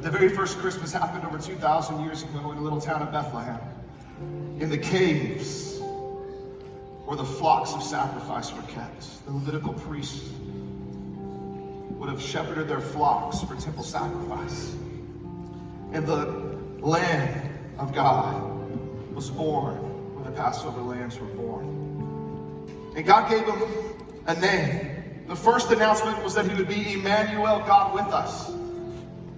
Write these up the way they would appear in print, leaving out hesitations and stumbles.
But the very first Christmas happened over 2,000 years ago in a little town of Bethlehem, in the caves where the flocks of sacrifice were kept. The Levitical priests would have shepherded their flocks for temple sacrifice. And the Lamb of God was born where the Passover lambs were born. And God gave him a name. The first announcement was that he would be Emmanuel, God with us.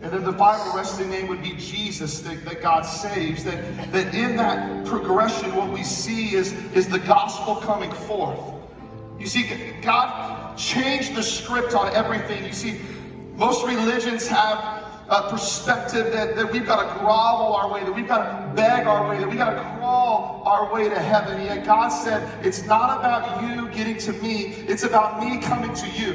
And then the final resting name would be Jesus, that God saves. That in that progression, what we see is the gospel coming forth. You see, God changed the script on everything. You see, most religions have a perspective that we've got to grovel our way, that we've got to beg our way, that we've got to crawl our way to heaven. And yet God said, it's not about you getting to me, it's about me coming to you.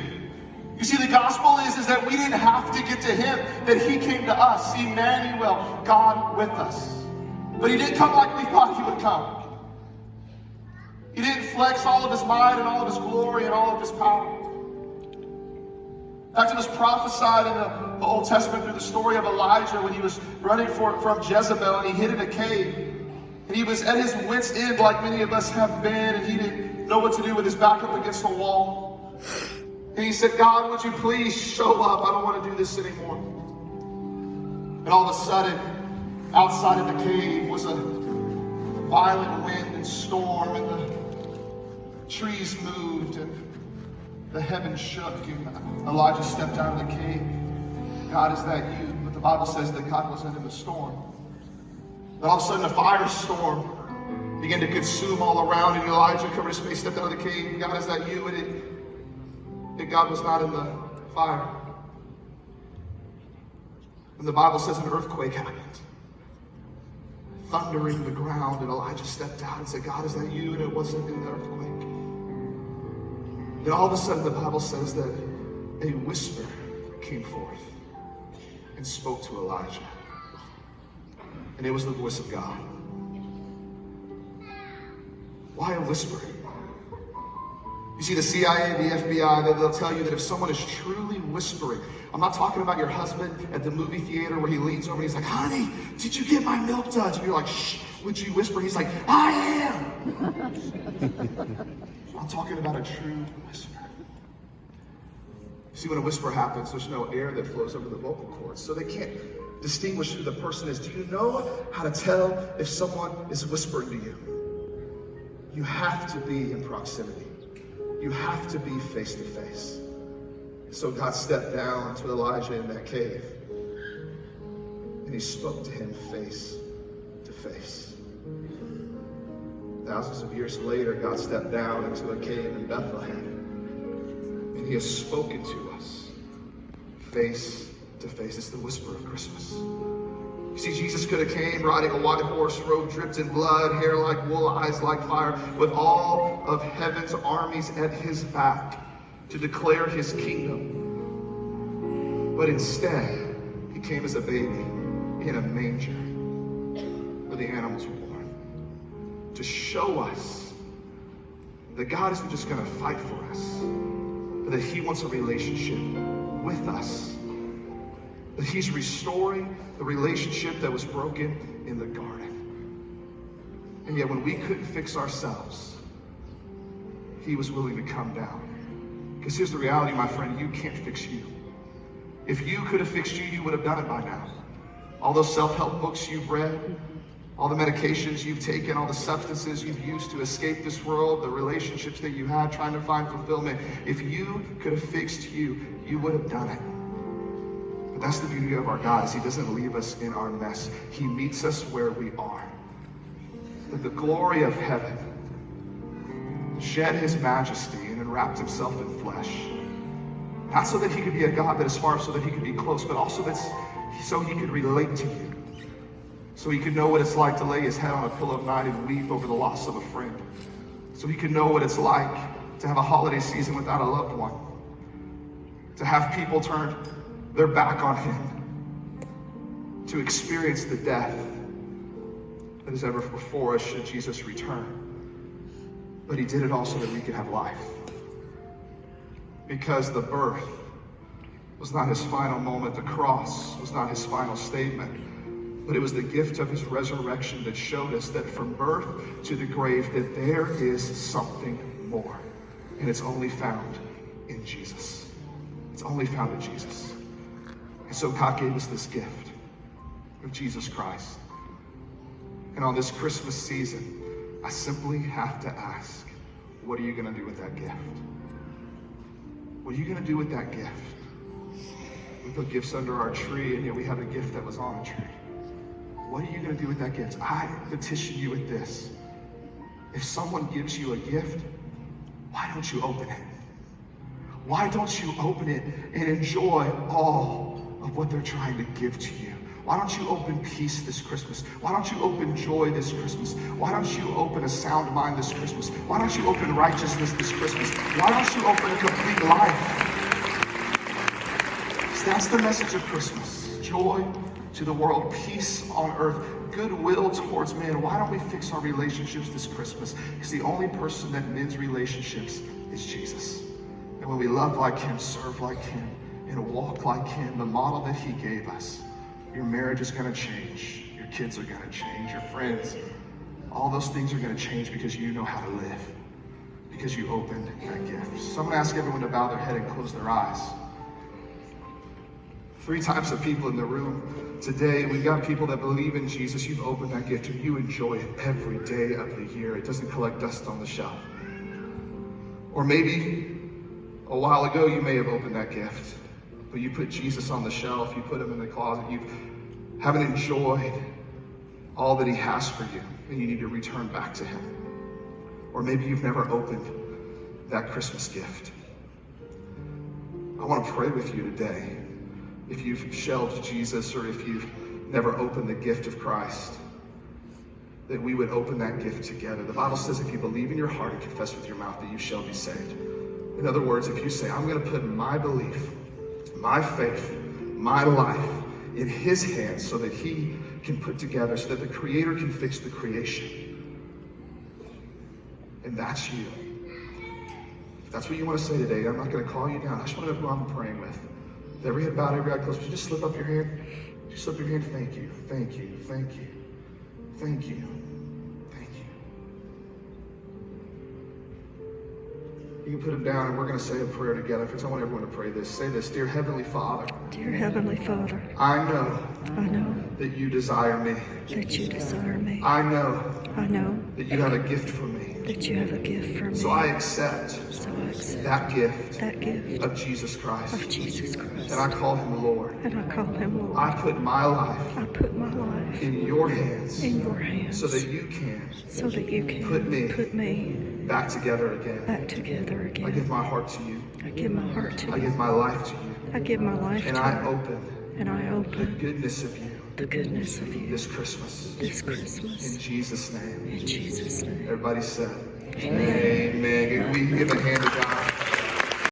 You see, the gospel is that we didn't have to get to him, that he came to us, Emmanuel, God with us. But he didn't come like we thought he would come. He didn't flex all of his might and all of his glory and all of his power. In fact, it was prophesied in the Old Testament through the story of Elijah when he was running from Jezebel and he hid in a cave. And he was at his wit's end like many of us have been, and he didn't know what to do with his back up against the wall. And he said, God, would you please show up? I don't want to do this anymore. And all of a sudden, outside of the cave was a violent wind and storm, and the trees moved, and the heavens shook, and Elijah stepped out of the cave. God, is that you? But the Bible says that God wasn't in the storm. Then all of a sudden, a firestorm began to consume all around, and Elijah covered his face, stepped out of the cave. God, is that you? And God was not in the fire. And the Bible says an earthquake happened, thundering the ground, and Elijah stepped out and said, God, is that you? And it wasn't in the earthquake. And all of a sudden, the Bible says that a whisper came forth and spoke to Elijah. And it was the voice of God. Why a whisper? You see, the CIA, the FBI, they'll tell you that if someone is truly whispering, I'm not talking about your husband at the movie theater where he leans over and he's like, honey, did you get my milk duds? And you're like, shh, would you whisper? He's like, I am. I'm talking about a true whisper. See, when a whisper happens, there's no air that flows over the vocal cords, so they can't distinguish who the person is. Do you know how to tell if someone is whispering to you? You have to be in proximity. You have to be face to face. So God stepped down to Elijah in that cave, and he spoke to him face to face. Thousands of years later, God stepped down into a cave in Bethlehem, and he has spoken to us face to face. It's the whisper of Christmas. You see, Jesus could have came riding a white horse, robe dripped in blood, hair like wool, eyes like fire, with all of heaven's armies at his back to declare his kingdom. But instead, he came as a baby in a manger where the animals were born, to show us that God isn't just going to fight for us, but that he wants a relationship with us. That he's restoring the relationship that was broken in the garden. And yet when we couldn't fix ourselves, he was willing to come down. Because here's the reality, my friend, you can't fix you. If you could have fixed you, you would have done it by now. All those self-help books you've read, all the medications you've taken, all the substances you've used to escape this world, the relationships that you had trying to find fulfillment, if you could have fixed you, you would have done it. But that's the beauty of our God, is he doesn't leave us in our mess. He meets us where we are. That the glory of heaven shed his majesty and enwrapped himself in flesh. Not so that he could be a God that is far, so that he could be close, but also so he could relate to you. So he could know what it's like to lay his head on a pillow at night and weep over the loss of a friend. So he could know what it's like to have a holiday season without a loved one. To have people turn their back on him. To experience the death that is ever before us should Jesus return. But he did it all so that we could have life. Because the birth was not his final moment. The cross was not his final statement. But it was the gift of his resurrection that showed us that from birth to the grave, that there is something more. And it's only found in Jesus. It's only found in Jesus. And so God gave us this gift of Jesus Christ. And on this Christmas season, I simply have to ask, what are you going to do with that gift? What are you going to do with that gift? We put gifts under our tree, and yet we have a gift that was on a tree. What are you going to do with that gift? I petition you with this. If someone gives you a gift, why don't you open it? Why don't you open it and enjoy all of what they're trying to give to you? Why don't you open peace this Christmas? Why don't you open joy this Christmas? Why don't you open a sound mind this Christmas? Why don't you open righteousness this Christmas? Why don't you open a complete life? That's the message of Christmas. Joy to the world, peace on earth, goodwill towards men. Why don't we fix our relationships this Christmas? Because the only person that mends relationships is Jesus. And when we love like him, serve like him, and walk like him, the model that he gave us, your marriage is going to change. Your kids are going to change. Your friends, all those things are going to change because you know how to live. Because you opened that gift. So I'm going to ask everyone to bow their head and close their eyes. 3 types of people in the room today. We've got people that believe in Jesus. You've opened that gift and you enjoy it every day of the year. It doesn't collect dust on the shelf. Or maybe a while ago you may have opened that gift, but you put Jesus on the shelf, you put him in the closet, you haven't enjoyed all that he has for you, and you need to return back to him. Or maybe you've never opened that Christmas gift. I want to pray with you today. If you've shelved Jesus, or if you've never opened the gift of Christ, that we would open that gift together. The Bible says if you believe in your heart and confess with your mouth that you shall be saved. In other words, if you say, I'm going to put my belief, my faith, my life in his hands so that he can put together, so that the Creator can fix the creation. And that's you. If that's what you want to say today, I'm not going to call you down. I just want to know who I'm praying with. With every head bowed, every eye closed, would you just slip up your hand? Just slip your hand. Thank you. Thank you. Thank you. Thank you. Thank you. You can put them down, and we're going to say a prayer together. First, I want everyone to pray this. Say this: Dear Heavenly Father. Dear Heavenly Father. I know that you desire me. That you desire me. I know that you have a gift for me. That you have a gift for me. So I accept that gift of Jesus Christ. Of Jesus Christ. And I call him Lord. And I call him Lord. I put my life in your hands. In your hands. So that you can put me back together again. I give my heart to you. I give my heart to you. I give my life to you. I give my life and to I you. open The goodness of you. The goodness of you. This Christmas. In Jesus' name. In Jesus' name. Everybody said, Amen. Amen. We give a hand to God.